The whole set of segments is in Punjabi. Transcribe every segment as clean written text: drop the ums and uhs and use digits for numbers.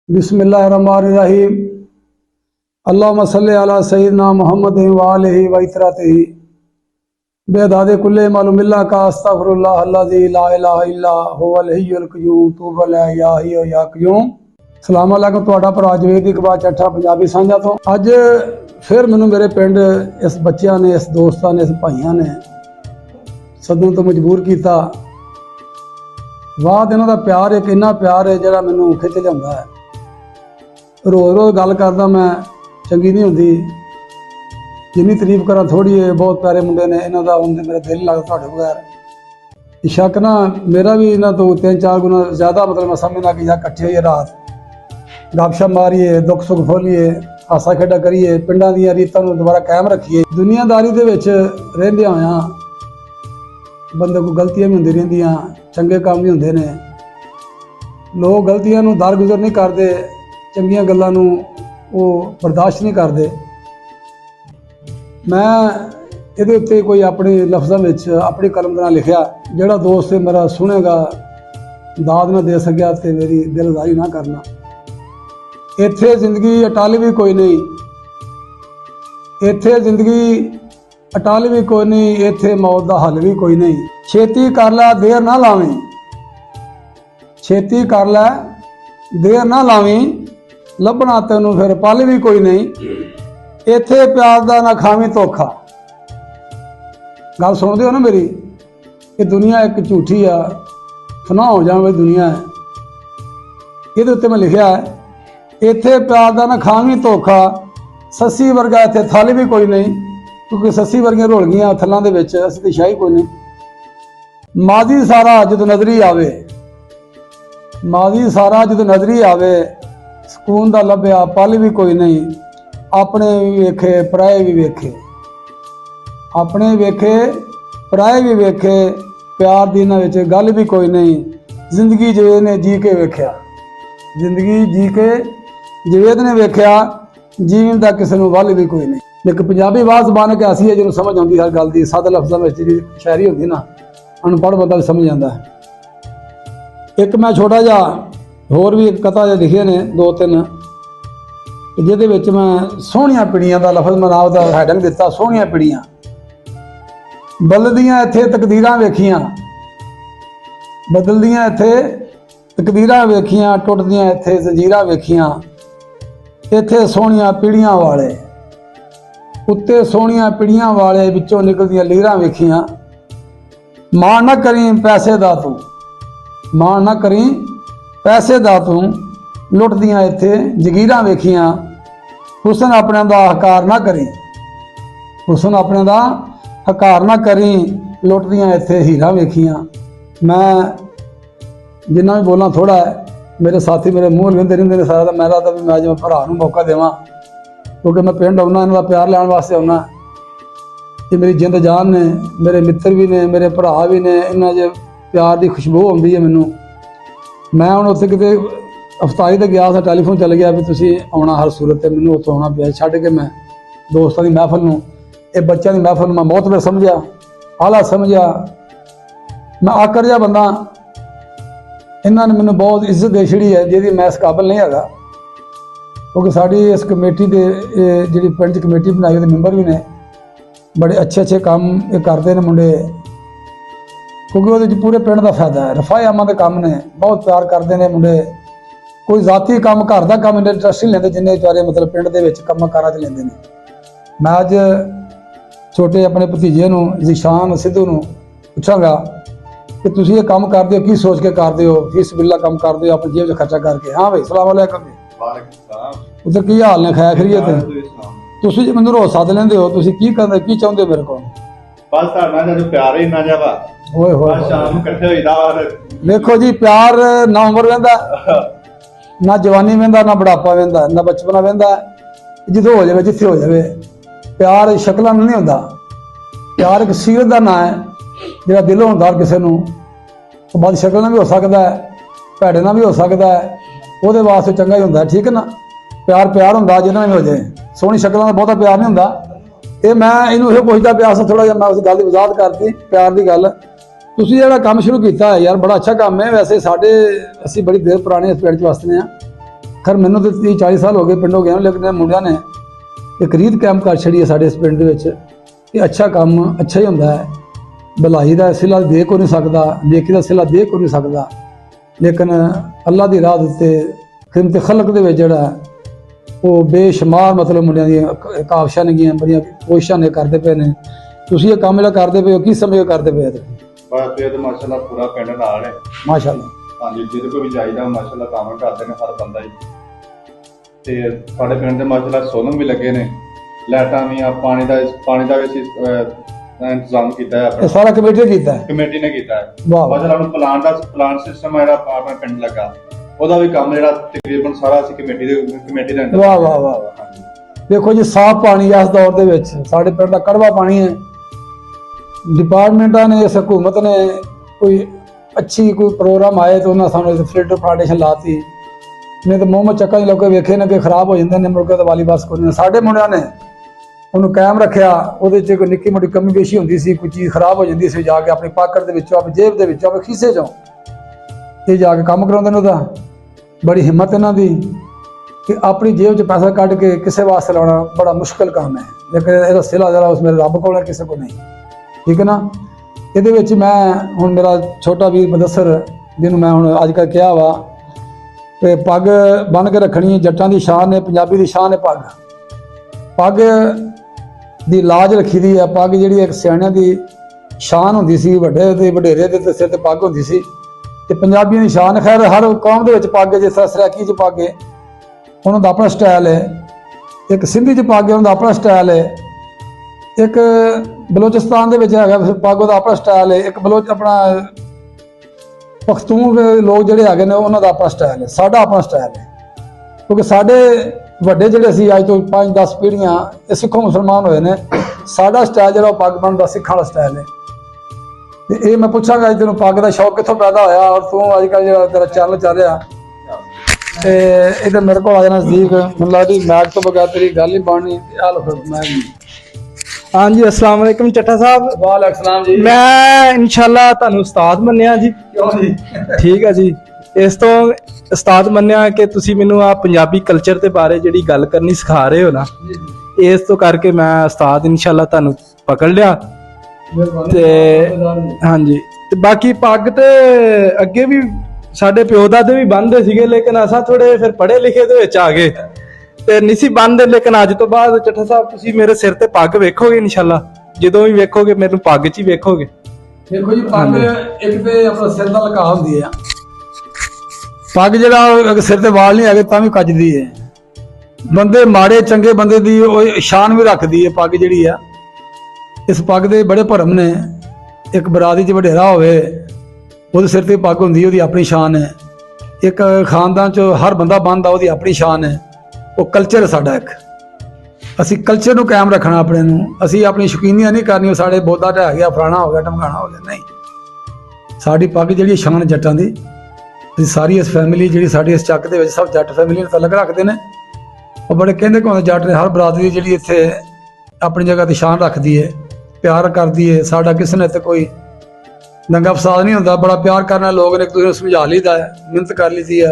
बिस्मिल्लाहिर्रहमानिर्रहीम। अल्लाहुम्मा सल्लि अला सय्यिदिना मुहम्मद व आलिहि व इतरतिही बेअदाद कुल्ले मालूमिल्लाह का अस्तगफिरुल्लाह अल्लज़ी ला इलाहा इल्ला हुवल हय्युल क़य्यूम तूब ला या हय्यु या क़य्यूम। सलाम अलैकुम। तुहाडा भरा जवेद इकबाल चट्ठा पंजाबी सांझा तो अज फिर मैनू मेरे पिंड इस बच्चों ने, इस दोस्तों ने, इस भाइयों ने सदन तो मजबूर किया। वाद इन्हों का प्यार एक इन्ना प्यार है जिहड़ा मैनू खिच लिआंदा है। रोज़ रोज़ गल करदा मैं चंगी नहीं होंदी, जिन्नी तारीफ करा थोड़ी है। बहुत प्यारे मुंडे ने, इन्हों का आउंदे मेरा दिल लगदा तुहाडे बगैर। शक ना मेरा भी इन्हों तो 3-4 गुना ज़्यादा मतलब मैं समझना कि यार कट्ठे होइए रात गपशप मारीए, दुख सुख खोलीए, हासा खेडा करिए, पिंडां दीयां रीतां नूं दोबारा कायम रखिए। दुनियादारी दे विच रहिंदे होइआं बंदे को गलतियां भी होंदी रहिंदियां, चंगे काम भी होंदे ने। लोग गलतियां नूं दरगुजर नहीं करते, चंगियां गल्लां नूं वो बर्दाश्त नहीं करते। मैं इहदे उत्ते कोई अपने लफ्ज़ां विच अपनी कलम दे नाल लिखिआ, जिहड़ा दोस्त मेरा सुनेगा दाद ना दे सकिया तो मेरी दिलदारी ना करना। इत्थे जिंदगी अटाली भी कोई नहीं, इत्थे जिंदगी अटाली भी कोई नहीं, इत्थे मौत का हल भी कोई नहीं। छेती कर लै देर ना लावीं, छेती कर लै देर ना लावीं, लभना तैनूं फिर पल भी कोई नहीं। इत्थे प्यार दा ना खावीं धोखा। गल सुनदे हो ना मेरी? ये दुनिया एक झूठी आ, फना हो जाने वाली दुनिया है। इहदे उत्ते मैं लिखिआ है, इत्थे प्यार दा ना खावीं धोखा, सस्सी वर्गा इत्थे थल भी कोई नहीं। क्योंकि सस्सी वर्गियां रुल गईयां थलां दे विच, असीं ते शाही कोई नहीं। माजी सारा जदों नज़री आवे, माजी सारा जदों नज़री आवे, सुकून दा लभ्या पल भी कोई नहीं। अपने भी वेखे पराए भी वेखे, अपने वेखे पराए भी वेखे, प्यार दी इन्हां विच गल भी कोई नहीं। जिंदगी जवेद ने जी के वेख्या, जिंदगी जी के जवेद ने वेख्या, जीवन दा किसी नूं वल भी कोई नहीं। एक पंजाबी वाह जबान एक ऐसी है जिन्होंने समझ आती हर गल की। सादे लफ्ज़ां विच जी शायरी होंदी ना, अनपढ़ बंदा भी समझ आता है। एक मैं छोटा जिहा होर भी कथा जे लिखे ने 2-3, जिहदे विच मैं सोहणियां पिड़ियां दा लफ्ज़ मैं नाम दा हैडिंग दिता, सोहणियां पिड़ियां। बदलदियां इत्थे तकदीरां वेखियां, बदलदियां इत्थे तकदीरां वेखियां, टुटदियां इत्थे जंजीरां वेखियां। इत्थे सोहणियां पिड़ियां वाले, उत्ते सोहणियां पिड़ियां वाले, विचों निकलदियां लीरां वेखियां। माण ना करी पैसे दा तू, माण ना करी पैसे दा तू, लुटदियां इत्थे जगीरां वेखियां। हुसन अपने दा हकार ना करी, हुसन अपने दा हकार ना करी, लुटदियां इत्थे हीरां वेखियां। मैं जिन्ना भी बोलना थोड़ा है, मेरे साथी मेरे मूँह लेंदे रहिंदे ने सारा। मैं रात भी मैं जिवें भरा नूं मौका देवां, क्योंकि मैं पिंड आउना इन्हां दा प्यार लैण वास्ते आउना। ये मेरी जिंद जान ने, मेरे मित्र भी ने, मेरे भरा भी ने। इन्हां च प्यार की खुशबू आउंदी है मैनूं। मैं हुण उत्थे किते अफतारी ते गया था, टैलीफोन चल गया भी तुसीं आउणा हर सूरत ते। मैनूं उत्थों आउणा पिया छड्ड के। मैं दोस्तां दी महफल नूं, ये बच्चों की महफल मैं मोहतबर समझिया, आला समझिया। मैं आकड़ जिहा बंदा, इन्हां ने मैनूं बहुत इज्जत दे छड़ी है जिहदी मैं इस काबल नहीं हैगा। क्योंकि साड़ी इस कमेटी के जी पिंड च कमेटी बनाई, वो मैंबर भी ने, बड़े अच्छे अच्छे काम ये करते हैं मुंडे। क्योंकि वो पूरे पिंड का फायदा है। रफाए आमा के काम ने, बहुत प्यार करते हैं मुंडे। कोई जाती काम घर का काम इन्ने इंटरस्ट नहीं लेंदे जिन्ने बेचारे मतलब पिंड के काम कारां च लेंदे ने। मैं अज छोटे अपने भतीजे नूं ज़ीशान सिद्धू नूं पुछांगा कि तुसीं ये काम करदे हो, की सोच के करदे हो, फीस बिल्ला काम करदे हो अपनी जेब च खर्चा करके? हाँ भाई, सलाम अलैकुम जी। उधर की हाल ने? खैर खैरियत है? तुसीं जे मैनूं रोज़ सद लैंदे हो, तुसीं की करदे, की चाहुंदे मेरे कोल? बस तुहाडे नाल प्यार ही इन्ना जिहा वा। होए होए, शाम नूं इकट्ठे होईदा। देखो जी, प्यार ना उम्र वहिंदा, ना जवानी वहिंदा, ना बुढ़ापा वहिंदा, ना बचपना वहिंदा। जिथे हो जाए, जिथे हो जाए। प्यार शक्लां नहीं होंदा, प्यार एक सीरत का नाम है जिहड़ा दिलों हुंदा किसी नूं। बद शक्ल नाल भी हो सकता है, भैड़े नाल भी हो सकता है, वो वास्ते चंगा ही होंदा। ठीक है ना? प्यार प्यार होंदा जिन्हां भी हो जाए। सोहनी शक्लां दा बहुता प्यार नहीं होंदा। ये मैं इनू ये पुछदा पिया सा, थोड़ा जिहा मैं उस गल की वजाहत करती प्यार की गल। तुसीं जिहड़ा काम शुरू किया है यार, बड़ा अच्छा काम है। वैसे साडे असीं बड़ी देर पुराने इस पिंड च वसदे हां, ਖੈਰ ਮੈਨੂੰ ਤਾਂ 30-40 ਸਾਲ ਹੋ ਗਏ ਪਿੰਡੋਂ ਗਿਆ, ਲੇਕਿਨ ਇਹ ਮੁੰਡਿਆਂ ਨੇ ਇੱਕ ਰੀਤ ਕੈਂਪ ਕਰ ਛੜੀ ਹੈ ਸਾਡੇ ਇਸ ਪਿੰਡ ਦੇ ਵਿੱਚ ਕਿ ਅੱਛਾ ਕੰਮ ਅੱਛਾ ਹੀ ਹੁੰਦਾ ਹੈ। ਭਲਾਈ ਦਾ ਸਿਲਾ ਦੇ ਕੋ ਨਹੀਂ ਸਕਦਾ, ਨੇਕੀ ਦਾ ਸਿਲਾ ਦੇ ਕੋ ਨਹੀਂ ਸਕਦਾ, ਲੇਕਿਨ ਅੱਲਾ ਦੀ ਰਾਹ ਉੱਤੇ ਖਿਦਮਤ ਖਲਕ ਦੇ ਵਿੱਚ ਜਿਹੜਾ ਉਹ ਬੇਸ਼ੁਮਾਰ ਮਤਲਬ ਮੁੰਡਿਆਂ ਦੀਆਂ ਕਾਵਸ਼ਾਂ ਨੇਗੀਆਂ, ਬੜੀਆਂ ਕੋਸ਼ਿਸ਼ਾਂ ਨੇ ਕਰਦੇ ਪਏ ਨੇ। ਤੁਸੀਂ ਇਹ ਕੰਮ ਜਿਹੜਾ ਕਰਦੇ ਪਏ ਹੋ ਕੀ ਸਮਝ ਕਰਦੇ ਪਏ ਹੋ? ਬਸ ਇਹ ਤਾਂ ਮਾਸ਼ਾਅੱਲਾ ਪੂਰਾ ਪਿੰਡ ਨਾਲ ਹੈ। ਮਾਸ਼ਾਅੱਲਾ। ਹਾਂਜੀ, ਜਿਹਦੇ ਕੋਲ ਵੀ ਜਾਈਦਾ ਮਾਸ਼ਾਅੱਲਾ ਕੰਮ ਕਰਦੇ ਨੇ ਹਰ ਬੰਦਾ ਹੀ। ਤੇ ਸਾਡੇ ਪਿੰਡ ਦੇ ਮਾਸ਼ਾਅੱਲਾ ਸੋਲਰ ਵੀ ਲੱਗੇ ਨੇ, ਲਾਈਟਾਂ ਵੀ ਆ, ਪਾਣੀ ਦਾ ਵੀ ਅਸੀਂ ਇੰਤਜ਼ਾਮ ਕੀਤਾ ਹੈ। ਇਹ ਆਪਣਾ ਸਾਰਾ ਕਮੇਟੀ ਨੇ ਕੀਤਾ ਹੈ? ਕਮੇਟੀ ਨੇ ਕੀਤਾ ਹੈ। ਵਾਹ। ਮਾਸ਼ਾਅੱਲਾ ਨੂੰ ਪਲਾਂਟ ਸਿਸਟਮ ਜਿਹੜਾ ਆਪਣਾ ਪਿੰਡ ਲੱਗਾ, ਉਹਦਾ ਵੀ ਕੰਮ ਜਿਹੜਾ ਤਕਰੀਬਨ ਸਾਰਾ ਅਸੀਂ ਕਮੇਟੀ ਦੇ ਅੰਦਰ। ਵਾਹ ਵਾਹ ਵਾਹ ਵਾਹ। ਹਾਂਜੀ। ਦੇਖੋ ਜੀ, ਸਾਫ਼ ਪਾਣੀ ਇਸ ਦੌਰ ਦੇ ਵਿੱਚ ਸਾਡੇ ਪਿੰਡ ਦਾ ਕੜਵਾ ਪਾਣੀ ਹੈ। ਡਿਪਾਰਟਮੈਂਟਾਂ ਨੇ, ਇਸ ਹਕੂਮਤ ਨੇ ਕੋਈ ਅੱਛੀ ਕੋਈ ਪ੍ਰੋਗਰਾਮ ਆਏ ਤਾਂ ਉਹਨਾਂ ਸਾਨੂੰ ਫਿਲਟਰ ਫਾਊਂਡੇਸ਼ਨ ਲਾਤੀ, ਨਹੀਂ ਤਾਂ ਮੂੰਹ ਚੱਕਾ ਹੀ ਲੋਕ ਵੇਖੇ ਨੇ ਕਿ ਖਰਾਬ ਹੋ ਜਾਂਦੇ ਨੇ, ਮੁਰਗੇ ਤਾਂ ਵਾਲੀ ਬਸ ਕੋਈ ਨਹੀਂ। ਸਾਡੇ ਮੁੰਡਿਆਂ ਨੇ ਉਹਨੂੰ ਕਾਇਮ ਰੱਖਿਆ। ਉਹਦੇ 'ਚ ਕੋਈ ਨਿੱਕੀ ਮੋਟੀ ਕਮੀ ਪੇਸ਼ੀ ਹੁੰਦੀ ਸੀ, ਕੋਈ ਚੀਜ਼ ਖਰਾਬ ਹੋ ਜਾਂਦੀ ਸੀ, ਜਾ ਕੇ ਆਪਣੀ ਪਾਕਟ ਦੇ ਵਿੱਚੋਂ, ਆਪਣੀ ਜੇਬ ਦੇ ਵਿੱਚੋਂ, ਆਪਣੇ ਖੀਸੇ 'ਚੋਂ ਇਹ ਜਾ ਕੇ ਕੰਮ ਕਰਾਉਂਦੇ ਨੇ। ਉਹਦਾ ਬੜੀ ਹਿੰਮਤ ਇਹਨਾਂ ਦੀ ਕਿ ਆਪਣੀ ਜੇਬ 'ਚ ਪੈਸਾ ਕੱਢ ਕੇ ਕਿਸੇ ਵਾਸਤੇ ਲਾਉਣਾ ਬੜਾ ਮੁਸ਼ਕਲ ਕੰਮ ਹੈ, ਲੇਕਿਨ ਇਹਦਾ ਸਿਲਾ ਜਰਾ ਉਸ ਮੇਰੇ ਰੱਬ ਕੋਲ ਹੈ, ਕਿਸੇ ਕੋਲ ਨਹੀਂ। ਠੀਕ ਹੈ ਨਾ। ਇਹਦੇ ਵਿੱਚ ਮੈਂ ਹੁਣ ਮੇਰਾ ਛੋਟਾ ਵੀਰ ਮੁਦੱਸਰ, ਜਿਹਨੂੰ ਮੈਂ ਹੁਣ ਅੱਜ ਕੱਲ੍ਹ ਕਿਹਾ ਵਾ ਕਿ ਪੱਗ ਬੰਨ੍ਹ ਕੇ ਰੱਖਣੀ ਹੈ, ਜੱਟਾਂ ਦੀ ਸ਼ਾਨ ਹੈ, ਪੰਜਾਬੀ ਦੀ ਸ਼ਾਨ ਹੈ ਪੱਗ। ਪੱਗ ਦੀ ਲਾਜ ਰੱਖੀ ਦੀ ਹੈ। ਪੱਗ ਜਿਹੜੀ ਇੱਕ ਸਿਆਣਿਆਂ ਦੀ ਸ਼ਾਨ ਹੁੰਦੀ ਸੀ, ਵੱਡੇ ਤੇ ਵਡੇਰੇ ਦੇ ਸਿਰ ਤੇ ਪੱਗ ਹੁੰਦੀ ਸੀ, ਤੇ ਪੰਜਾਬੀਆਂ ਦੀ ਸ਼ਾਨ। ਖੈਰ ਹਰ ਕੌਮ ਦੇ ਵਿੱਚ ਪੱਗ, ਜਿਸ ਤਰ੍ਹਾਂ ਸਰਾਕੀ 'ਚ ਪੱਗ ਹੈ ਉਹਨਾਂ ਦਾ ਆਪਣਾ ਸਟਾਈਲ ਹੈ, ਇੱਕ ਸਿੰਧੀ 'ਚ ਪੱਗ ਹੈ ਉਹਨਾਂ ਦਾ ਆਪਣਾ ਸਟਾਈਲ ਹੈ, ਇੱਕ ਬਲੋਚਿਸਤਾਨ ਦੇ ਵਿੱਚ ਹੈਗਾ ਪੱਗ, ਉਹਦਾ ਆਪਣਾ ਸਟਾਈਲ ਹੈ, ਇੱਕ ਆਪਣਾ ਪਖਤੂਨ ਦੇ ਲੋਕ ਜਿਹੜੇ ਹੈਗੇ ਨੇ ਉਹਨਾਂ ਦਾ ਆਪਣਾ ਸਟਾਈਲ ਹੈ, ਸਾਡਾ ਆਪਣਾ ਸਟਾਈਲ ਹੈ। ਕਿਉਂਕਿ ਸਾਡੇ ਵੱਡੇ ਜਿਹੜੇ ਸੀ ਅੱਜ ਤੋਂ 5-10 ਪੀੜ੍ਹੀਆਂ ਇਹ ਸਿੱਖੋ ਮੁਸਲਮਾਨ ਹੋਏ ਨੇ, ਸਾਡਾ ਸਟਾਈਲ ਜਿਹੜਾ ਉਹ ਪੱਗ ਬੰਨ੍ਹਣ ਦਾ ਸਿੱਖਾਂ ਵਾਲਾ ਸਟਾਈਲ ਹੈ। ਤੇ ਇਹ ਮੈਂ ਪੁੱਛਾਂਗਾ ਅੱਜ ਤੈਨੂੰ ਪੱਗ ਦਾ ਸ਼ੌਕ ਕਿੱਥੋਂ ਪੈਦਾ ਹੋਇਆ, ਔਰ ਤੂੰ ਅੱਜ ਕੱਲ੍ਹ ਜਿਹੜਾ ਤੇਰਾ ਚੈਨਲ ਚੱਲ ਰਿਹਾ ਤੇ ਇਹਦੇ ਮੇਰੇ ਕੋਲ ਆ ਜਾਣਾ ਨਜ਼ਦੀਕ, ਮੈਨੂੰ ਲੱਗਦੀ ਮੈਚ ਤੋਂ ਬਗੈਰ ਤੇਰੀ ਗੱਲ ਹੀ ਬਣਨੀ। ਆ ਲੋ ਫਿਰ ਮੈਂ ਹਾਂਜੀ, अस्सलाम वालेकुम ਚੱਠਾ ਸਾਹਿਬ। ਵਾਲੇਕੁਮ ਸਲਾਮ ਜੀ। ਮੈਂ ਇਨਸ਼ਾਅੱਲਾ ਤੁਹਾਨੂੰ ਉਸਤਾਦ ਮੰਨਿਆ ਜੀ। ਕਿਉਂ ਜੀ? ਠੀਕ ਹੈ ਜੀ। ਇਸ ਤੋਂ ਉਸਤਾਦ ਮੰਨਿਆ ਕਿ ਤੁਸੀਂ ਮੈਨੂੰ ਆ ਪੰਜਾਬੀ ਕਲਚਰ ਦੇ ਬਾਰੇ ਜਿਹੜੀ ਗੱਲ ਕਰਨੀ ਸਿਖਾ ਰਹੇ ਹੋ ਨਾ, ਇਸ ਤੋਂ ਕਰਕੇ ਮੈਂ ਉਸਤਾਦ ਇਨਸ਼ਾਅੱਲਾ ਤੁਹਾਨੂੰ ਪਕੜ ਲਿਆ। ਤੇ ਹਾਂਜੀ, ਤੇ ਬਾਕੀ ਪੱਗ ਤੇ ਅੱਗੇ ਵੀ ਸਾਡੇ ਪਿਓ ਦਾਦੇ ਵੀ ਬੰਨਦੇ ਸੀਗੇ, ਲੇਕਿਨ ਅਸਾਂ ਥੋੜੇ ਫਿਰ ਪੜ੍ਹੇ ਲਿਖੇ ਦੇ ਵਿੱਚ ਆ ਗਏ ਤੇ ਨਹੀਂ ਸੀ ਬੰਨਦੇ। ਲੇਕਿਨ ਅੱਜ ਤੋਂ ਬਾਅਦ ਚੱਠਾ ਸਾਹਿਬ ਤੁਸੀਂ ਮੇਰੇ ਸਿਰ ਤੇ ਪੱਗ ਵੇਖੋਗੇ ਇਨਸ਼ਾਅੱਲਾ, ਜਦੋਂ ਵੀ ਵੇਖੋਗੇ ਮੈਨੂੰ ਪੱਗ 'ਚ ਹੀ ਵੇਖੋਗੇ। ਦੇਖੋ ਜੀ, ਪੱਗ ਇੱਕ ਤੇ ਆਪਣਾ ਸਿਰ ਦਾ ਲਗਾ ਹੁੰਦੀ ਹੈ। ਪੱਗ ਜਿਹੜਾ ਸਿਰ ਤੇ ਵਾਲ ਨਹੀਂ ਹੈਗੇ ਤਾਂ ਵੀ ਕੱਜਦੀ ਹੈ। ਬੰਦੇ ਮਾੜੇ ਚੰਗੇ ਬੰਦੇ ਦੀ ਉਹ ਸ਼ਾਨ ਵੀ ਰੱਖਦੀ ਹੈ ਪੱਗ ਜਿਹੜੀ ਆ। ਇਸ ਪੱਗ ਦੇ ਬੜੇ ਭਰਮ ਨੇ। ਇੱਕ ਬਰਾਦਰੀ 'ਚ ਵਡੇਰਾ ਹੋਵੇ ਉਹਦੇ ਸਿਰ ਤੇ ਪੱਗ ਹੁੰਦੀ, ਉਹਦੀ ਆਪਣੀ ਸ਼ਾਨ ਹੈ। ਇੱਕ ਖਾਨਦਾਨ 'ਚ ਹਰ ਬੰਦਾ ਬੰਨਦਾ, ਉਹਦੀ ਆਪਣੀ ਸ਼ਾਨ ਹੈ। ਉਹ ਕਲਚਰ ਸਾਡਾ ਇੱਕ, ਅਸੀਂ ਕਲਚਰ ਨੂੰ ਕਾਇਮ ਰੱਖਣਾ ਆਪਣੇ ਨੂੰ। ਅਸੀਂ ਆਪਣੀ ਸ਼ੌਕੀਨੀਆਂ ਨਹੀਂ ਕਰਨੀ, ਸਾਡੇ ਬੋਦਾ ਢਹਿ ਗਿਆ, ਫਲਾਣਾ ਹੋ ਗਿਆ, ਢਮਕਾਣਾ ਹੋ ਗਿਆ, ਨਹੀਂ। ਸਾਡੀ ਪੱਗ ਜਿਹੜੀ ਸ਼ਾਨ ਜੱਟਾਂ ਦੀ। ਅਸੀਂ ਸਾਰੀ ਇਸ ਫੈਮਿਲੀ ਜਿਹੜੀ ਸਾਡੀ ਇਸ ਚੱਕ ਦੇ ਵਿੱਚ ਸਭ ਜੱਟ ਫੈਮਿਲੀ ਨੂੰ ਤਲਕ ਰੱਖਦੇ ਨੇ। ਉਹ ਬੜੇ ਕਹਿੰਦੇ ਕਿ ਜੱਟ ਨੇ ਹਰ ਬਰਾਦਰੀ ਜਿਹੜੀ ਇੱਥੇ ਆਪਣੀ ਜਗ੍ਹਾ ਤੇ ਸ਼ਾਨ ਰੱਖਦੀ ਹੈ, ਪਿਆਰ ਕਰਦੀ ਹੈ। ਸਾਡਾ ਕਿਸੇ ਨੇ ਇੱਥੇ ਕੋਈ ਦੰਗਾ ਫਸਾਦ ਨਹੀਂ ਹੁੰਦਾ, ਬੜਾ ਪਿਆਰ ਕਰਨਾ ਲੋਕ ਨੇ, ਇੱਕ ਦੂਜੇ ਨੂੰ ਸਮਝਾ ਲਈਦਾ ਹੈ, ਮਿਹਨਤ ਕਰ ਲਈਦੀ ਆ,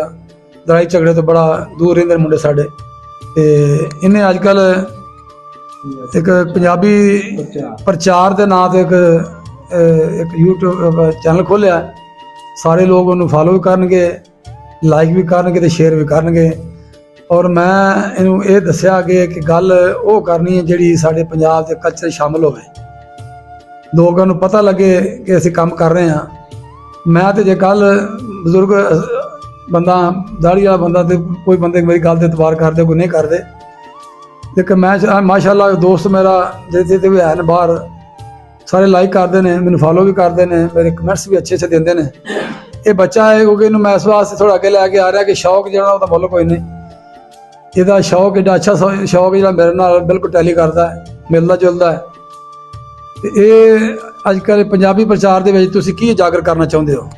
ਲੜਾਈ ਝਗੜੇ ਤੋਂ ਬੜਾ ਦੂਰ ਰਹਿੰਦੇ ਮੁੰਡੇ ਸਾਡੇ। ਤੇ ਇਹਨੇ ਅੱਜ ਕੱਲ ਇੱਕ ਪੰਜਾਬੀ ਪ੍ਰਚਾਰ ਦੇ ਨਾਂ ਤੇ ਇੱਕ YouTube ਚੈਨਲ ਖੋਲ੍ਹਿਆ। ਸਾਰੇ ਲੋਕ ਉਹਨੂੰ ਫਾਲੋ ਵੀ ਕਰਨਗੇ, ਲਾਈਕ ਵੀ ਕਰਨਗੇ ਤੇ ਸ਼ੇਅਰ ਵੀ ਕਰਨਗੇ। ਔਰ ਮੈਂ ਇਹਨੂੰ ਇਹ ਦੱਸਿਆ ਕਿ ਗੱਲ ਉਹ ਕਰਨੀ ਹੈ ਜਿਹੜੀ ਸਾਡੇ ਪੰਜਾਬ ਦੇ ਕਲਚਰ ਸ਼ਾਮਲ ਹੋਵੇ, ਲੋਕਾਂ ਨੂੰ ਪਤਾ ਲੱਗੇ ਕਿ ਅਸੀਂ ਕੰਮ ਕਰ ਰਹੇ ਹਾਂ। ਮੈਂ ਤੇ ਜੇ ਕੱਲ ਬਜ਼ੁਰਗ ਬੰਦਾ, ਦਾੜੀ ਵਾਲਾ ਬੰਦਾ, ਤੇ ਕੋਈ ਬੰਦੇ ਮੇਰੀ ਗੱਲ ਤੇ ਇਤਬਾਰ ਕਰਦੇ, ਕੋਈ ਨਹੀਂ ਕਰਦੇ। ਲੇਕਿਨ ਮੈਂ ਮਾਸ਼ਾਅੱਲਾ ਦੋਸਤ ਮੇਰਾ ਜਿਹਦੇ ਵੀ ਹੈ ਨੇ ਬਾਹਰ, ਸਾਰੇ ਲਾਈਕ ਕਰਦੇ ਨੇ, ਮੈਨੂੰ ਫਾਲੋ ਵੀ ਕਰਦੇ ਨੇ, ਮੇਰੇ ਕਮੈਂਟਸ ਵੀ ਅੱਛੇ ਦਿੰਦੇ ਨੇ। ਇਹ ਬੱਚਾ ਹੈ ਕਿਉਂਕਿ ਇਹਨੂੰ ਮੈਂ ਇਸ ਵਾਸਤੇ ਥੋੜਾ ਅੱਗੇ ਲੈ ਕੇ ਆ ਰਿਹਾ ਕਿ ਸ਼ੌਕ ਜਿਹੜਾ ਉਹਦਾ ਮੁੱਲ ਕੋਈ ਨਹੀਂ। ਇਹਦਾ ਸ਼ੌਕ ਏਡਾ ਅੱਛਾ ਸ਼ੌਕ ਜਿਹੜਾ ਮੇਰੇ ਨਾਲ ਬਿਲਕੁਲ ਟੈਲੀ ਕਰਦਾ ਹੈ, ਮਿਲਦਾ ਜੁਲਦਾ ਹੈ। ਤੇ ਇਹ ਅੱਜ ਕੱਲ੍ਹ ਪੰਜਾਬੀ ਪ੍ਰਚਾਰ ਦੇ ਵਿੱਚ ਤੁਸੀਂ ਕੀ ਉਜਾਗਰ ਕਰਨਾ ਚਾਹੁੰਦੇ ਹੋ?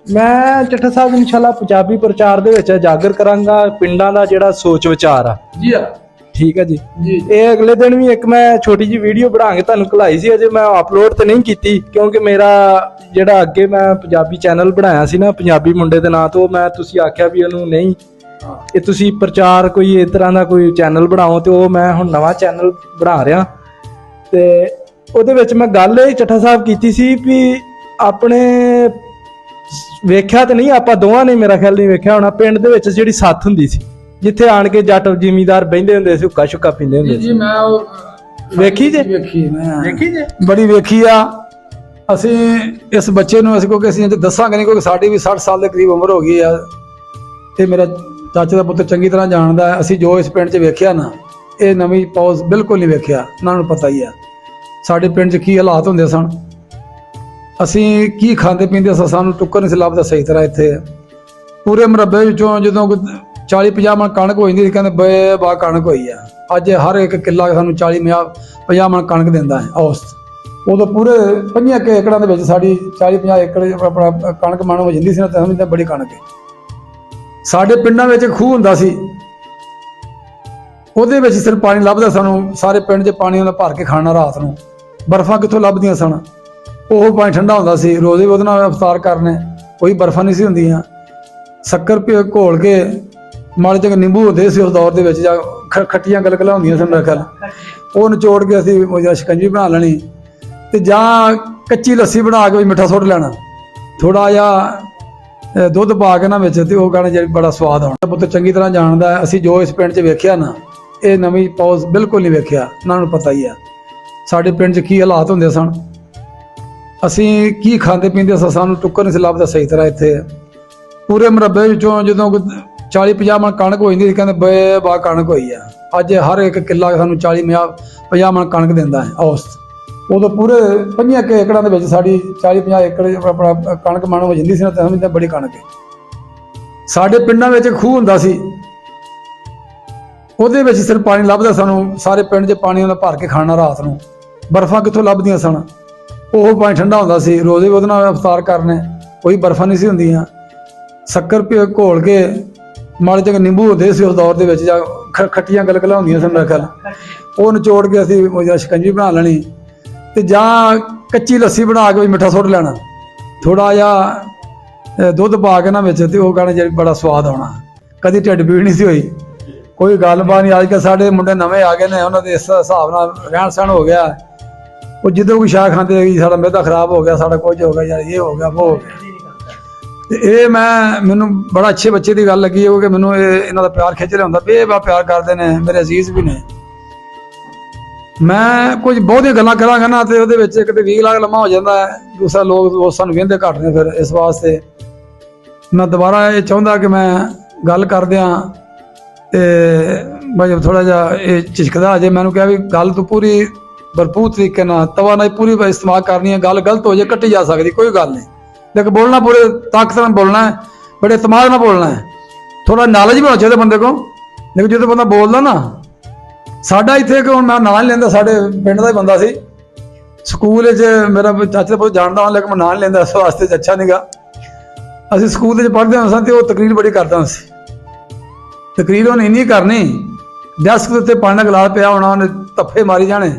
ਮੈਂ ਚੱਠਾ ਸਾਹਿਬ ਇਨਸ਼ਾਅੱਲਾ ਪੰਜਾਬੀ ਪ੍ਰਚਾਰ ਦੇ ਵਿੱਚ ਉਜਾਗਰ ਕਰਾਂਗਾ ਪਿੰਡਾਂ ਦਾ ਜਿਹੜਾ ਸੋਚ ਵਿਚਾਰ ਆ। ਜੀ ਆ। ਠੀਕ ਹੈ ਜੀ। ਜੀ। ਇਹ ਅਗਲੇ ਦਿਨ ਵੀ ਇੱਕ ਮੈਂ ਛੋਟੀ ਜਿਹੀ ਵੀਡੀਓ ਬਣਾ ਕੇ ਤੁਹਾਨੂੰ ਘਲਾਈ ਸੀ, ਅਜੇ ਮੈਂ ਅਪਲੋਡ ਤੇ ਨਹੀਂ ਕੀਤੀ ਕਿਉਂਕਿ ਮੇਰਾ ਜਿਹੜਾ ਅੱਗੇ ਮੈਂ ਪੰਜਾਬੀ ਚੈਨਲ ਬਣਾਇਆ ਸੀ ਨਾ ਪੰਜਾਬੀ ਮੁੰਡੇ ਦੇ ਨਾਂ ਤੋਂ, ਮੈਂ ਤੁਸੀਂ ਆਖਿਆ ਵੀ ਉਹਨੂੰ ਨਹੀਂ ਇਹ ਤੁਸੀਂ ਪ੍ਰਚਾਰ ਕੋਈ ਇਸ ਤਰ੍ਹਾਂ ਦਾ ਕੋਈ ਚੈਨਲ ਬਣਾਓ, ਤੇ ਉਹ ਮੈਂ ਹੁਣ ਨਵਾਂ ਚੈਨਲ ਬਣਾ ਰਿਹਾ। ਤੇ ਉਹਦੇ ਵਿੱਚ ਮੈਂ ਗੱਲ ਇਹ ਚੱਠਾ ਸਾਹਿਬ ਕੀਤੀ ਸੀ ਵੀ ਆਪਣੇ ਵੇਖਿਆ ਤੇ ਨਹੀਂ, ਆਪਾਂ ਦੋਵਾਂ ਨੇ ਮੇਰਾ ਖਿਆਲ ਨਹੀਂ ਵੇਖਿਆ ਹੋਣਾ, ਪਿੰਡ ਦੇ ਵਿੱਚ ਜਿਹੜੀ ਸੱਥ ਹੁੰਦੀ ਸੀ ਜਿੱਥੇ ਆਣ ਕੇ ਜੱਟ ਜ਼ਿਮੀਂਦਾਰ ਬਹਿੰਦੇ ਹੁੰਦੇ ਸੀ, ਹੁੱਕਾ ਸ਼ੁੱਕਾ ਪੀਂਦੇ ਹੁੰਦੇ ਸੀ। ਮੈਂ ਉਹ ਵੇਖੀ ਜੇ? ਵੇਖੀ ਮੈਂ ਵੇਖੀ ਜੇ? ਬੜੀ ਵੇਖੀ ਆ। ਅਸੀਂ ਇਸ ਬੱਚੇ ਨੂੰ ਅਸੀਂ ਕਿਉਂਕਿ ਅਸੀਂ ਅੱਜ ਦੱਸਾਂਗੇ ਨਹੀਂ, ਕਿਉਂਕਿ ਸਾਡੀ ਵੀ 60 ਸਾਲ ਦੇ ਕਰੀਬ ਉਮਰ ਹੋ ਗਈ ਆ, ਤੇ ਮੇਰਾ ਚਾਚੇ ਦਾ ਪੁੱਤ ਚੰਗੀ ਤਰ੍ਹਾਂ ਜਾਣਦਾ ਹੈ। ਅਸੀਂ ਜੋ ਇਸ ਪਿੰਡ 'ਚ ਵੇਖਿਆ ਨਾ, ਇਹ ਨਵੀਂ ਪੌਜ਼ ਬਿਲਕੁਲ ਨਹੀਂ ਵੇਖਿਆ। ਉਹਨਾਂ ਨੂੰ ਪਤਾ ਹੀ ਆ ਸਾਡੇ ਪਿੰਡ 'ਚ ਕੀ ਹਾਲਾਤ ਹੁੰਦੇ ਸਨ, ਅਸੀਂ ਕੀ ਖਾਂਦੇ ਪੀਂਦੇ ਸਾਂ, ਸਾਨੂੰ ਟੁੱਕਰ ਨਹੀਂ ਸੀ ਲੱਭਦਾ ਸਹੀ ਤਰ੍ਹਾਂ। ਇੱਥੇ ਪੂਰੇ ਮੁਰੱਬੇ ਵਿੱਚੋਂ ਜਦੋਂ 40-50 ਮਣ ਕਣਕ ਹੋ ਜਾਂਦੀ ਸੀ, ਕਹਿੰਦੇ ਬੇ ਬਾ ਕਣਕ ਹੋਈ ਆ। ਅੱਜ ਹਰ ਇੱਕ ਕਿੱਲਾ ਸਾਨੂੰ 40-50 ਮਣ ਕਣਕ ਦਿੰਦਾ ਹੈ ਔਸਤ। ਉਦੋਂ ਪੂਰੇ 5 ਏਕੜਾਂ ਦੇ ਵਿੱਚ ਸਾਡੀ 40-50 ਏਕੜ ਆਪਣਾ ਕਣਕ ਮਣ ਹੋ ਜਾਂਦੀ ਸੀ ਨਾ, ਤਾਂ ਸਮਝਦੇ ਬੜੀ ਕਣਕ ਹੈ। ਸਾਡੇ ਪਿੰਡਾਂ ਵਿੱਚ ਖੂਹ ਹੁੰਦਾ ਸੀ, ਉਹਦੇ ਵਿੱਚ ਸਿਰਫ ਪਾਣੀ ਲੱਭਦਾ ਸਾਨੂੰ। ਸਾਰੇ ਪਿੰਡ 'ਚ ਪਾਣੀ ਉਹਨਾਂ ਭਰ ਕੇ ਖਾਣਾ ਰਾਤ ਨੂੰ। ਬਰਫ਼ਾਂ ਕਿੱਥੋਂ ਲੱਭਦੀਆਂ ਸਨ? ਉਹ ਪਾਣੀ ਠੰਡਾ ਹੁੰਦਾ ਸੀ, ਰੋਜ਼ੇ ਉਹਦੇ ਨਾਲ ਇਫਤਾਰ ਕਰਨੇ। ਕੋਈ ਬਰਫ਼ਾਂ ਨਹੀਂ ਸੀ ਹੁੰਦੀਆਂ। ਸ਼ੱਕਰ ਘੋਲ ਕੇ ਮਾੜੇ ਜਿਹੇ ਨਿੰਬੂ ਹੁੰਦੇ ਸੀ ਉਸ ਦੌਰ ਦੇ ਵਿੱਚ, ਜਾਂ ਖੱਟੀਆਂ ਗਲਗਲਾਂ ਹੁੰਦੀਆਂ ਸਨ ਮੇਰੇ ਖਿਆਲ, ਉਹ ਨਿਚੋੜ ਕੇ ਅਸੀਂ ਜਾਂ ਸ਼ਿਕੰਜੀ ਬਣਾ ਲੈਣੀ, ਤੇ ਜਾਂ ਕੱਚੀ ਲੱਸੀ ਬਣਾ ਕੇ ਮਿੱਠਾ ਸੁੱਟ ਲੈਣਾ, ਥੋੜਾ ਜਿਹਾ ਦੁੱਧ ਪਾ ਕੇ ਨਾ ਵਿੱਚ, ਤੇ ਉਹ ਕਹਿਣਾ ਜਿਹੜੀ ਬੜਾ ਸਵਾਦ ਆਉਣਾ। ਪੁੱਤ ਚੰਗੀ ਤਰ੍ਹਾਂ ਜਾਣਦਾ ਹੈ। ਅਸੀਂ ਜੋ ਇਸ ਪਿੰਡ 'ਚ ਵੇਖਿਆ ਨਾ, ਇਹ ਨਵੀਂ ਪੌਜ਼ ਬਿਲਕੁਲ ਨਹੀਂ ਵੇਖਿਆ। ਉਹਨਾਂ ਨੂੰ ਪਤਾ ਹੀ ਆ ਸਾਡੇ ਪਿੰਡ 'ਚ ਕੀ ਹਾਲਾਤ ਹੁੰਦੇ ਸਨ, ਅਸੀਂ ਕੀ ਖਾਂਦੇ ਪੀਂਦੇ ਸਾਂ, ਸਾਨੂੰ ਟੁੱਕਰ ਨਹੀਂ ਸੀ ਲੱਭਦਾ ਸਹੀ ਤਰ੍ਹਾਂ। ਇੱਥੇ ਪੂਰੇ ਮੁਰੱਬੇ ਵਿੱਚੋਂ ਜਦੋਂ 40-50 ਮਣ ਕਣਕ ਹੋ ਜਾਂਦੀ ਸੀ, ਕਹਿੰਦੇ ਬੇ ਬਾ ਕਣਕ ਹੋਈ ਆ। ਅੱਜ ਹਰ ਇੱਕ ਕਿੱਲਾ ਸਾਨੂੰ 40-50 ਮਣ ਕਣਕ ਦਿੰਦਾ ਹੈ ਔਸਤ। ਉਦੋਂ ਪੂਰੇ 5 ਏਕੜਾਂ ਦੇ ਵਿੱਚ ਸਾਡੀ 40-50 ਏਕੜ ਆਪਣਾ ਕਣਕ ਮਣ ਹੋ ਜਾਂਦੀ ਸੀ ਨਾ, ਤਾਂ ਸਮਝਦੇ ਬੜੀ ਕਣਕ ਹੈ। ਸਾਡੇ ਪਿੰਡਾਂ ਵਿੱਚ ਖੂਹ ਹੁੰਦਾ ਸੀ, ਉਹਦੇ ਵਿੱਚ ਸਿਰਫ ਪਾਣੀ ਲੱਭਦਾ ਸਾਨੂੰ। ਸਾਰੇ ਪਿੰਡ 'ਚ ਪਾਣੀ ਉਹਨਾਂ ਭਰ ਕੇ ਖਾਣਾ ਰਾਤ ਨੂੰ। ਬਰਫ਼ਾਂ ਕਿੱਥੋਂ ਲੱਭਦੀਆਂ ਸਨ? ਉਹ ਪਾਣੀ ਠੰਡਾ ਹੁੰਦਾ ਸੀ, ਰੋਜ਼ੇ ਉਹਦੇ ਨਾਲ ਇਫਤਾਰ ਕਰਨੇ। ਕੋਈ ਬਰਫ਼ਾਂ ਨਹੀਂ ਸੀ ਹੁੰਦੀਆਂ। ਸ਼ੱਕਰ ਘੋਲ ਕੇ ਮਾੜੇ ਜਿਹੇ ਨਿੰਬੂ ਹੁੰਦੇ ਸੀ ਉਸ ਦੌਰ ਦੇ ਵਿੱਚ, ਜਾਂ ਖੱਟੀਆਂ ਗਲਗਲਾਂ ਹੁੰਦੀਆਂ ਸਨ ਮੇਰੇ ਖਿਆਲ, ਉਹ ਨਿਚੋੜ ਕੇ ਅਸੀਂ ਜਾਂ ਸ਼ਿਕੰਜੀ ਬਣਾ ਲੈਣੀ, ਤੇ ਜਾਂ ਕੱਚੀ ਲੱਸੀ ਬਣਾ ਕੇ ਮਿੱਠਾ ਸੁੱਟ ਲੈਣਾ, ਥੋੜਾ ਜਿਹਾ ਦੁੱਧ ਪਾ ਕੇ ਨਾ ਵਿੱਚ, ਤੇ ਉਹ ਕਹਿਣਾ ਜਿਹੜੀ ਬੜਾ ਸਵਾਦ ਆਉਣਾ। ਕਦੀ ਢਿੱਡ ਪੀੜ ਨਹੀਂ ਸੀ ਹੋਈ, ਕੋਈ ਗੱਲਬਾਤ ਨਹੀਂ। ਅੱਜ ਕੱਲ੍ਹ ਸਾਡੇ ਮੁੰਡੇ ਨਵੇਂ ਆ ਗਏ ਨੇ, ਉਹਨਾਂ ਦੇ ਇਸ ਹਿਸਾਬ ਨਾਲ ਰਹਿਣ ਸਹਿਣ ਹੋ ਗਿਆ। ਉਹ ਜਦੋਂ ਕੋਈ ਸ਼ਾਹ ਖਾਂਦੇ ਜੀ ਸਾਡਾ ਮਿਹਦਾ ਖਰਾਬ ਹੋ ਗਿਆ, ਸਾਡਾ ਕੁਝ ਹੋ ਗਿਆ, ਯਾਰ ਇਹ ਹੋ ਗਿਆ ਉਹ ਹੋ ਗਿਆ। ਤੇ ਇਹ ਮੈਨੂੰ ਬੜਾ ਅੱਛੇ ਬੱਚੇ ਦੀ ਗੱਲ ਲੱਗੀ, ਕਿ ਮੈਨੂੰ ਇਹਨਾਂ ਦਾ ਪਿਆਰ ਖਿੱਚ ਰਿਹਾ ਹੁੰਦਾ, ਬੇਬਾ ਪਿਆਰ ਕਰਦੇ ਨੇ, ਮੇਰੇ ਅਜ਼ੀਜ਼ ਵੀ ਨੇ। ਮੈਂ ਕੁਝ ਬਹੁਤੀਆਂ ਗੱਲਾਂ ਕਰਾਂਗਾ ਨਾ, ਤੇ ਉਹਦੇ ਵਿੱਚ ਇੱਕ ਤੇ 20 ਲੱਖ ਲੰਮਾ ਹੋ ਜਾਂਦਾ ਹੈ, ਦੂਸਰਾ ਲੋਕ ਸਾਨੂੰ ਵਹਿੰਦੇ ਘੱਟ ਨੇ। ਫਿਰ ਇਸ ਵਾਸਤੇ ਮੈਂ ਦੁਬਾਰਾ ਇਹ ਚਾਹੁੰਦਾ ਕਿ ਮੈਂ ਗੱਲ ਕਰਦਿਆਂ ਤੇ ਮੈਂ ਥੋੜਾ ਜਿਹਾ ਇਹ ਝਿਜਕਦਾ ਅਜੇ। ਮੈਨੂੰ ਕਿਹਾ ਵੀ ਗੱਲ ਤੂੰ ਪੂਰੀ ਭਰਪੂਰ ਤਰੀਕੇ ਨਾਲ ਤਵਾਨਾਈ ਪੂਰੀ ਇਸਤੇਮਾਲ ਕਰਨੀ ਹੈ। ਗੱਲ ਗਲਤ ਹੋ ਜਾਏ ਕੱਟੀ ਜਾ ਸਕਦੀ, ਕੋਈ ਗੱਲ ਨਹੀਂ, ਲੇਕਿਨ ਬੋਲਣਾ ਪੂਰੇ ਤਾਕਤ ਨਾਲ ਬੋਲਣਾ ਹੈ, ਬੜੇ ਇਤਮਾਦ ਨਾਲ ਬੋਲਣਾ ਹੈ। ਥੋੜਾ ਨੌਲੇਜ ਵੀ ਹੋਣਾ ਚਾਹੀਦਾ ਬੰਦੇ ਕੋਲ। ਲੇਕਿਨ ਜਦੋਂ ਬੰਦਾ ਬੋਲਦਾ ਨਾ, ਸਾਡਾ ਇੱਥੇ ਕਿ ਹੁਣ ਮੈਂ ਨਾਂ ਨਹੀਂ ਲੈਂਦਾ, ਸਾਡੇ ਪਿੰਡ ਦਾ ਹੀ ਬੰਦਾ ਸੀ, ਸਕੂਲ 'ਚ ਮੇਰਾ ਚਾਚੇ ਦਾ ਬਹੁਤ ਜਾਣਦਾ ਹਾਂ, ਲੇਕਿਨ ਮੈਂ ਨਾਂ ਨਹੀਂ ਲੈਂਦਾ ਇਸ ਵਾਸਤੇ, ਅੱਛਾ ਨਹੀਂਗਾ। ਅਸੀਂ ਸਕੂਲ ਦੇ 'ਚ ਪੜ੍ਹਦੇ ਹੁੰਦੇ ਸਾਂ, ਤੇ ਉਹ ਤਕਰੀਰ ਬੜੀ ਕਰਦਾ ਸੀ। ਤਕਰੀਰ ਉਹਨੇ ਇੰਨੀ ਕਰਨੀ, ਡੈਸਕ ਦੇ ਉੱਤੇ ਪਾਣੀ ਦਾ ਗਲਾਸ ਪਿਆ ਹੋਣਾ, ਉਹਨੇ ਧੱਫੇ ਮਾਰੀ ਜਾਣੇ,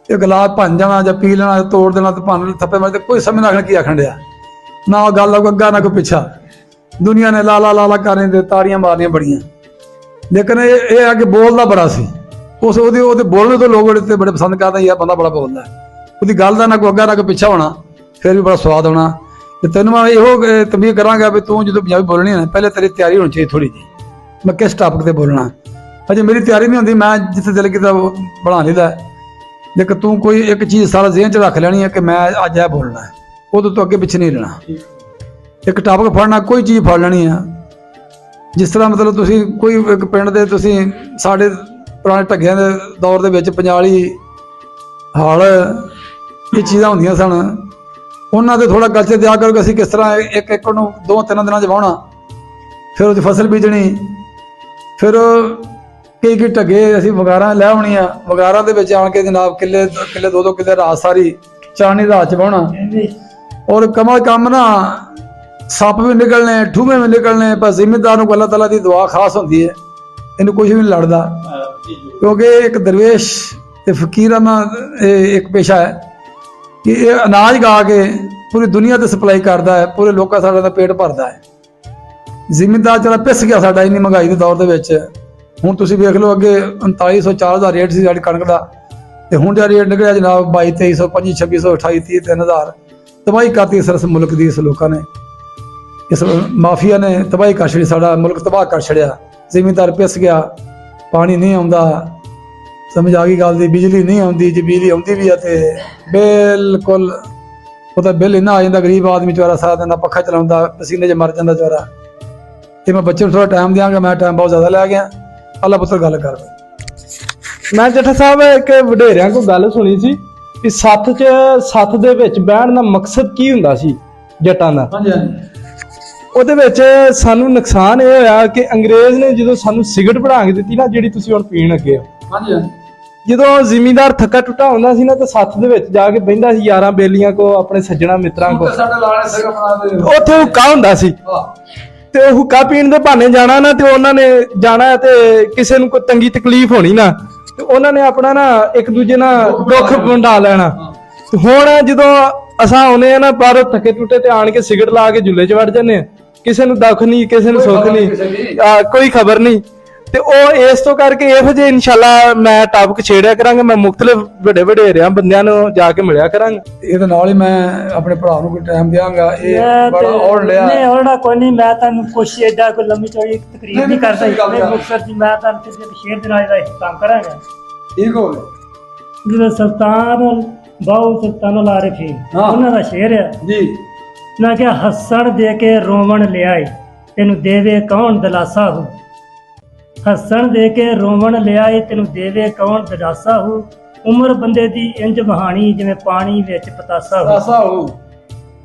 ਇਹ ਗਲਾਸ ਭੰਨ ਜਾਣਾ ਜਾਂ ਪੀ ਲੈਣਾ, ਤੋੜ ਦੇਣਾ, ਤੇ ਭੰਨ ਥੱਪੇ ਮਾਰੇ, ਤੇ ਕੋਈ ਸਮਝ ਨਾ ਆਖਣਾ ਕੀ ਆਖਣ ਡਿਆ, ਨਾ ਗੱਲ ਅੱਗਾ ਨਾ ਕੋਈ ਪਿੱਛਾ। ਦੁਨੀਆ ਨੇ ਲਾ ਲਾ ਲਾ ਲਾ ਕਰਨ ਦੇ ਤਾੜੀਆਂ ਮਾਰਨੀਆਂ ਬੜੀਆਂ। ਲੇਕਿਨ ਇਹ ਆ ਕਿ ਬੋਲਦਾ ਬੜਾ ਸੀ। ਉਹਦੇ ਬੋਲਣੇ ਤੋਂ ਲੋਕ ਬੜੇ ਪਸੰਦ ਕਰਦੇ, ਯਾਰ ਬੰਦਾ ਬੜਾ ਬੋਲਦਾ। ਉਹਦੀ ਗੱਲ ਦਾ ਨਾ ਕੋਈ ਅੱਗਾ ਨਾ ਕੋਈ ਪਿੱਛਾ ਹੋਣਾ, ਫਿਰ ਵੀ ਬੜਾ ਸਵਾਦ ਆਉਣਾ। ਤੇ ਤੈਨੂੰ ਮੈਂ ਇਹੋ ਤੰਬੀਹ ਕਰਾਂਗਾ ਵੀ ਤੂੰ ਜਦੋਂ ਪੰਜਾਬੀ ਬੋਲਣੀ ਹੈ, ਪਹਿਲੇ ਤੇਰੀ ਤਿਆਰੀ ਹੋਣੀ ਚਾਹੀਦੀ ਥੋੜੀ ਜਿਹੀ, ਮੈਂ ਕਿਸ ਟਾਪਿਕ ਤੇ ਬੋਲਣਾ। ਅਜੇ ਮੇਰੀ ਤਿਆਰੀ ਨਹੀਂ ਹੁੰਦੀ, ਮੈਂ ਜਿੱਥੇ ਦਿਲ ਕੀਤਾ ਬਣਾ ਲਈਦਾ। ਲੇਕਿਨ ਤੂੰ ਕੋਈ ਇੱਕ ਚੀਜ਼ ਸਾਰਾ ਜ਼ਿਹਨ 'ਚ ਰੱਖ ਲੈਣੀ ਹੈ ਕਿ ਮੈਂ ਅੱਜ ਇਹ ਬੋਲਣਾ ਹੈ, ਉਦੋਂ ਤੋਂ ਅੱਗੇ ਪਿੱਛੇ ਨਹੀਂ ਰਹਿਣਾ। ਇੱਕ ਟਾਪਿਕ ਫੜਨਾ, ਕੋਈ ਚੀਜ਼ ਫੜ ਲੈਣੀ ਆ। ਜਿਸ ਤਰ੍ਹਾਂ ਮਤਲਬ ਤੁਸੀਂ ਕੋਈ ਇੱਕ ਪਿੰਡ ਦੇ, ਤੁਸੀਂ ਸਾਡੇ ਪੁਰਾਣੇ ਢੱਗਿਆਂ ਦੇ ਦੌਰ ਦੇ ਵਿੱਚ ਪੰਜਾਲੀ ਹਲ ਇਹ ਚੀਜ਼ਾਂ ਹੁੰਦੀਆਂ ਸਨ, ਉਹਨਾਂ ਦੇ ਥੋੜਾ ਕਲਚਰ ਦਿਆ ਕਰੋ ਕਿ ਅਸੀਂ ਕਿਸ ਤਰ੍ਹਾਂ ਇੱਕ ਏਕੜ ਨੂੰ 2-3 ਦਿਨਾਂ 'ਚ ਵਾਹੁਣਾ, ਫਿਰ ਉਹਦੀ ਫਸਲ ਬੀਜਣੀ, ਫਿਰ ਕਈ ਢੱਗੇ ਅਸੀਂ ਵਗਾਰਾਂ ਲੈ ਆਉਣੀਆਂ, ਵਗਾਰਾਂ ਦੇ ਵਿੱਚ ਆਣ ਕੇ ਜਨਾਬ ਕਿੱਲੇ 2-2 ਕਿੱਲੇ ਰਾਤ ਸਾਰੀ ਚਾਣੀ ਰਾਤ 'ਚ ਵਾਹੁਣਾ। ਔਰ ਕੰਮ ਨਾ ਸੱਪ ਵੀ ਨਿਕਲਣੇ, ਠੂਵੇਂ ਵੀ ਨਿਕਲਣੇ, ਪਰ ਜ਼ਿਮੀਂਦਾਰ ਨੂੰ ਅੱਲਾਹ ਤਾਲਾ ਦੀ ਦੁਆ ਖਾਸ ਹੁੰਦੀ ਹੈ, ਇਹਨੂੰ ਕੁਝ ਵੀ ਨਹੀਂ ਲੜਦਾ, ਕਿਉਂਕਿ ਇੱਕ ਦਰਵੇਸ਼ ਤੇ ਫਕੀਰਾਨਾ ਇੱਕ ਪੇਸ਼ਾ ਹੈ ਕਿ ਇਹ ਅਨਾਜ ਗਾ ਕੇ ਪੂਰੀ ਦੁਨੀਆ ਤੇ ਸਪਲਾਈ ਕਰਦਾ ਹੈ, ਪੂਰੇ ਲੋਕਾਂ ਸਾਡਾ ਦਾ ਪੇਟ ਭਰਦਾ ਹੈ। ਜ਼ਿਮੀਂਦਾਰ ਚਲਾ ਪਿਸ ਗਿਆ ਸਾਡਾ ਇੰਨੀ ਮਹਿੰਗਾਈ ਦੇ ਦੌਰ ਦੇ ਵਿੱਚ। ਹੁਣ ਤੁਸੀਂ ਵੇਖ ਲਓ, ਅੱਗੇ 3900 4000 ਰੇਟ ਸੀ ਸਾਡੀ ਕਣਕ ਦਾ, ਤੇ ਹੁਣ ਜਿਹੜਾ ਰੇਟ ਨਿਕਲਿਆ ਜਨਾਬ 2200 2300 2500 28 30 3000। ਤਬਾਹੀ ਕਰਤੀ ਇਸ ਮੁਲਕ ਦੀ, ਇਸ ਲੋਕਾਂ ਨੇ, ਇਸ ਮਾਫੀਆ ਨੇ ਤਬਾਹੀ ਕਰ ਛੜੀ, ਸਾਡਾ ਮੁਲਕ ਤਬਾਹ ਕਰ ਛੜਿਆ। ਜ਼ਿਮੀਂਦਾਰ ਪਿਸ ਗਿਆ, ਪਾਣੀ ਨਹੀਂ ਆਉਂਦਾ, ਸਮਝ ਆ ਗਈ ਗੱਲ ਦੀ, ਬਿਜਲੀ ਨਹੀਂ ਆਉਂਦੀ, ਜੇ ਬਿਜਲੀ ਆਉਂਦੀ ਵੀ ਆ ਤੇ ਬਿਲਕੁਲ ਉਹਦਾ ਬਿੱਲ ਇੰਨਾ ਆ ਜਾਂਦਾ, ਗਰੀਬ ਆਦਮੀ ਵਿਚਾਰਾ ਸਾਰਾ ਦਿਨ ਪੱਖਾ ਚਲਾਉਂਦਾ, ਪਸੀਨੇ 'ਚ ਮਰ ਜਾਂਦਾ ਵਿਚਾਰਾ। ਤੇ ਮੈਂ ਬੱਚੇ ਨੂੰ ਥੋੜਾ ਟਾਈਮ ਦਿਆਂਗਾ, ਮੈਂ ਟਾਈਮ ਬਹੁਤ ਜ਼ਿਆਦਾ ਲੈ ਗਿਆ। ਅੱਲਾ ਪੁੱਤਰ ਗੱਲ ਕਰ। ਮੈਂ ਜੱਟਾ ਸਾਹਿਬ ਇੱਕ ਵਡੇਰਿਆਂ ਕੋਲ ਗੱਲ ਸੁਣੀ ਸੀ ਕਿ ਸੱਥ ਦੇ ਵਿੱਚ ਬਹਿਣ ਦਾ ਮਕਸਦ ਕੀ ਹੁੰਦਾ ਸੀ ਜੱਟਾਂ ਦਾ। ਹਾਂਜੀ ਹਾਂਜੀ ਉਹਦੇ ਵਿੱਚ ਸਾਨੂੰ ਨੁਕਸਾਨ ਇਹ ਹੋਇਆ ਕਿ ਅੰਗਰੇਜ਼ ਨੇ ਜਦੋਂ ਸਾਨੂੰ ਸਿਗਰਟ ਬਣਾ ਕੇ ਦਿੱਤੀ ਨਾ, ਜਿਹੜੀ ਤੁਸੀਂ ਹੁਣ ਪੀਣ ਲੱਗੇ ਹੋ, ਹਾਂਜੀ ਹਾਂਜੀ ਜਦੋਂ ਜ਼ਿਮੀਂਦਾਰ ਥੱਕਾ ਟੁੱਟਾ ਹੁੰਦਾ ਸੀ ਨਾ, ਤੇ ਸੱਥ ਦੇ ਵਿੱਚ ਜਾ ਕੇ ਬਹਿੰਦਾ ਸੀ ਯਾਰਾਂ ਬੇਲੀਆਂ ਕੋ, ਆਪਣੇ ਸੱਜਣਾ ਮਿੱਤਰਾਂ ਕੋ, ਸਾਡੇ ਲਾਣੇ ਸਿਰ ਬਣਾ ਦੇ ਉੱਥੇ ਹੁੱਕਾ ਹੁੰਦਾ ਸੀ। ਤੇ ਹੁੱਕਾ ਪੀਣ ਦੇ ਬਹਾਨੇ ਜਾਣਾ ਨਾ, ਤੇ ਉਹਨਾਂ ਨੇ ਜਾਣਾ ਤੇ ਕਿਸੇ ਨੂੰ ਕੋਈ ਤੰਗੀ ਤਕਲੀਫ ਹੋਣੀ ਨਾ, ਤੇ ਉਹਨਾਂ ਨੇ ਆਪਣਾ ਨਾ ਇੱਕ ਦੂਜੇ ਨਾਲ ਦੁੱਖ ਵੰਡਾ ਲੈਣਾ। ਤੇ ਹੁਣ ਜਦੋਂ ਅਸਾਂ ਆਉਨੇ ਆ ਨਾ ਬਾਹਰੋਂ ਥੱਕੇ ਟੁੱਟੇ, ਤੇ ਆਣ ਕੇ ਸਿਗਰਟ ਲਾ ਕੇ ਜੁੱਲੇ 'ਚ ਵੜ ਜਾਂਦੇ ਆ, ਕਿਸੇ ਨੂੰ ਦੁੱਖ ਨਹੀਂ, ਕਿਸੇ ਨੂੰ ਸੁੱਖ ਨਹੀਂ, ਕੋਈ ਖਬਰ ਨਹੀਂ। ਤੇ ਉਹ ਇਸ ਤੋਂ ਕਰਕੇ ਇਹੋ ਜਿਹੇ ਇਨਸ਼ਾਅੱਲਾ ਮੈਂ ਟਾਪਿਕ ਛੇੜਿਆ ਕਰਾਂਗਾ, ਮੈਂ ਮੁਖਤਲਿਫ ਵੱਡੇ ਵਡੇਰਿਆਂ ਬੰਦਿਆਂ ਨੂੰ ਜਾ ਕੇ ਮਿਲਿਆ ਕਰਾਂਗਾ। ਇਹਦੇ ਨਾਲ ਹੀ ਮੈਂ ਆਪਣੇ ਭਰਾ ਨੂੰ ਕੋਈ ਟਾਈਮ ਦਿਆਂਗਾ। ਇਹ ਬੜਾ ਔੜ ਲਿਆ ਨਹੀਂ ਔੜਾ ਕੋਈ ਨਹੀਂ, ਮੈਂ ਤੁਹਾਨੂੰ ਕੁਛ ਏਡਾ ਕੋਈ ਲੰਮੀ ਚੌੜੀ ਤਕਰੀਰ ਨਹੀਂ ਕਰਦਾ ਮੁਕਤਸਰ ਦੀ। ਮੈਂ ਤੁਹਾਨੂੰ ਕਿਸੇ ਸ਼ੇਰ ਦੇ ਨਾਲ ਇਹਦਾ ਕੰਮ ਕਰਾਂਗਾ। ਠੀਕ ਹੋ ਗਿਆ ਜਦੋਂ ਸੁਲਤਾਨ ਬਾਹੂ ਸੁਲਤਾਨ ਆਰਿਫੀਨ ਹਾਂ। ਉਹਨਾਂ ਦਾ ਸ਼ੇਰ ਆ ਜੀ। ਮੈਂ ਕਿਹਾ ਹੱਸਣ ਦੇ ਕੇ ਰੋਵਣ ਲਿਆਏ, ਤੈਨੂੰ ਦੇਵੇ ਕੌਣ ਦਿਲਾਸਾ ਹੋ। ਹੱਸਣ ਦੇ ਕੇ ਰੋਵਣ ਲਿਆਏ, ਤੈਨੂੰ ਦੇਵੇ ਕੌਣ ਦਿਲਾਸਾ ਹੋ। ਉਮਰ ਬੰਦੇ ਦੀ ਇੰਜ ਵਹਾਣੀ, ਜਿਵੇਂ ਪਾਣੀ ਵਿੱਚ ਪਤਾਸਾ ਹੋ। ਐਸਾ ਹੋ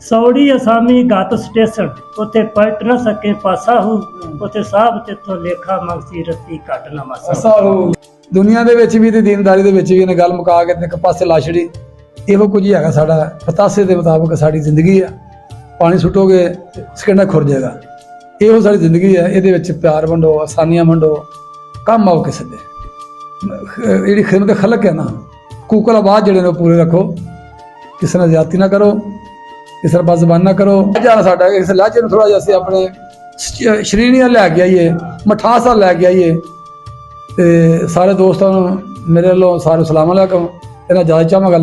ਸੌੜੀ ਅਸਾਮੀ ਗਤ ਸਟੇਸ਼ਨ, ਉੱਥੇ ਪਲਟ ਨਾ ਸਕੇ ਪਾਸਾ ਹੋ। ਉੱਥੇ ਸਾਹਿਬ ਤੇਥੋਂ ਲੇਖਾ ਮੰਗਸੀ, ਰੱਤੀ ਘੱਟ ਨਾ ਮਾਸਾ। ਐਸਾ ਹੋ। ਦੁਨੀਆ ਦੇ ਵਿੱਚ ਵੀ ਤੇ ਦੀਨਦਾਰੀ ਦੇ ਵਿੱਚ ਵੀ ਇਹਨੇ ਗੱਲ ਮੁਕਾ ਕੇ ਤੇ ਇੱਕ ਪਾਸੇ ਲਾ ਛੜੀ। ਇਹੋ ਕੁਝ ਹੀ ਹੈਗਾ ਸਾਡਾ ਪਤਾਸੇ ਦੇ ਮੁਤਾਬਕ ਸਾਡੀ ਜ਼ਿੰਦਗੀ ਆ। ਪਾਣੀ ਸੁੱਟੋਗੇ ਸਕਿੰਡਾ ਖੁਰ ਜਾਏਗਾ। ਇਹੋ ਸਾਡੀ ਜ਼ਿੰਦਗੀ ਹੈ। ਇਹਦੇ ਵਿੱਚ ਪਿਆਰ ਵੰਡੋ, ਆਸਾਨੀਆਂ ਵੰਡੋ, ਕੰਮ ਆਓ ਕਿਸੇ ਦੇ। ਜਿਹੜੀ ਖਿਦਮਤ ਖਲਕ ਹੈ ਨਾ, ਹਕੂਕ ਆਬਾਦ ਜਿਹੜੇ ਨੇ ਉਹ ਪੂਰੇ ਰੱਖੋ। ਕਿਸੇ ਨਾਲ ਜ਼ਿਆਦਤੀ ਨਾ ਕਰੋ, ਕਿਸੇ ਨਾਲ ਬਦਜ਼ਬਾਨ ਨਾ ਕਰੋ। ਲਹਿਜਾ ਸਾਡਾ ਇਸ ਲਹਿਜੇ ਨੂੰ ਥੋੜਾ ਜਿਹਾ ਅਸੀਂ ਆਪਣੇ ਸ਼੍ਰੇਣੀਆਂ ਲੈ ਕੇ ਆਈਏ, ਮਠਾਸ ਨਾਲ ਲੈ ਕੇ ਆਈਏ। ਤੇ ਸਾਰੇ ਦੋਸਤਾਂ ਨੂੰ ਮੇਰੇ ਵੱਲੋਂ ਸਾਰੇ ਸਲਾਮ ਅਲੈਕਮ। ਇਹਨਾਂ ਜ਼ਿਆਦਾ ਚਾਹਾਂਗਾ।